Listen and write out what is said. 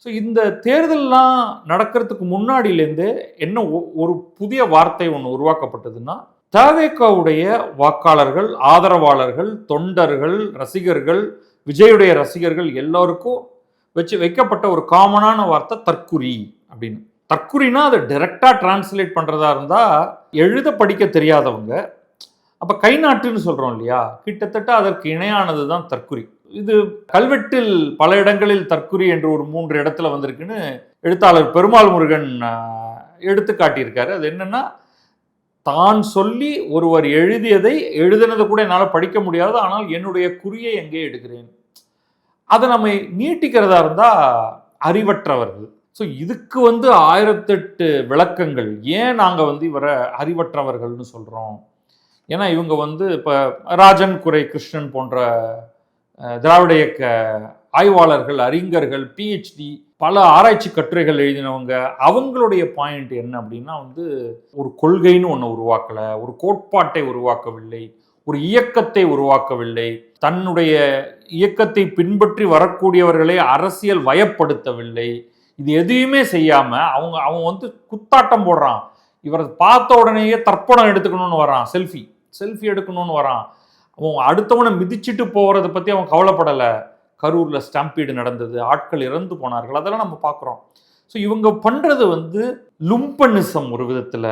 So இந்த தேர்தல்லாம் நடக்கிறதுக்கு முன்னாடியிலேருந்தே என்ன ஒரு புதிய வார்த்தை ஒன்று உருவாக்கப்பட்டதுன்னா, தவேகாவுடைய வாக்காளர்கள், ஆதரவாளர்கள், தொண்டர்கள், ரசிகர்கள், விஜயுடைய ரசிகர்கள் எல்லோருக்கும் வைக்கப்பட்ட ஒரு காமனான வார்த்தை தற்குறி அப்படின்னு. தற்குறினா அதை டைரக்டா டிரான்ஸ்லேட் பண்றதா இருந்தா எழுத படிக்க தெரியாதவங்க, அப்ப கை நாட்டுன்னு சொல்றோம் இல்லையா, கிட்டத்தட்ட அதற்கு இணையானது தான் தற்குறி. இது கல்வெட்டில் பல இடங்களில் தற்குறி என்று ஒரு 3 இடத்துல வந்திருக்குன்னு எழுத்தாளர் பெருமாள் முருகன் எடுத்து காட்டியிருக்காரு. அது என்னன்னா, தான் சொல்லி ஒருவர் எழுதியதை எழுதினதை கூட என்னால் படிக்க முடியாது, ஆனால் என்னுடைய குறியை எங்கே எடுக்கிறேன். அதை நம்ம நீட்டிக்கிறதா இருந்தா அறிவற்றவர்கள். ஸோ இதுக்கு 1008 விளக்கங்கள். ஏன் நாங்கள் இவரை அறிவற்றவர்கள்னு சொல்கிறோம்? ஏன்னா இவங்க இப்போ ராஜன் குரை கிருஷ்ணன் போன்ற திராவிட இயக்க ஆய்வாளர்கள், அறிஞர்கள், பிஹெச்டி, பல ஆராய்ச்சி கட்டுரைகள் எழுதினவங்க, அவங்களுடைய பாயிண்ட் என்ன அப்படின்னா ஒரு கொள்கைன்னு ஒன்று உருவாக்கலை, ஒரு கோட்பாட்டை உருவாக்கவில்லை, ஒரு இயக்கத்தை உருவாக்கவில்லை, தன்னுடைய இயக்கத்தை பின்பற்றி வரக்கூடியவர்களை அரசியல் வயப்படுத்தவில்லை. இது எதையுமே செய்யாம அவன் குத்தாட்டம் போடுறான். இவரை பார்த்த உடனேயே தர்ப்பணம் எடுத்துக்கணும்னு வரான், செல்ஃபி எடுக்கணும்னு வரான். அவன் அடுத்தவனை மிதிச்சுட்டு போகிறத பற்றி அவன் கவலைப்படலை. கரூரில் ஸ்டாம்பீடு நடந்தது, ஆட்கள் இறந்து போனார்கள், அதெல்லாம் நம்ம பார்க்குறோம். ஸோ இவங்க பண்ணுறது லும்பனிசம் ஒரு விதத்தில்.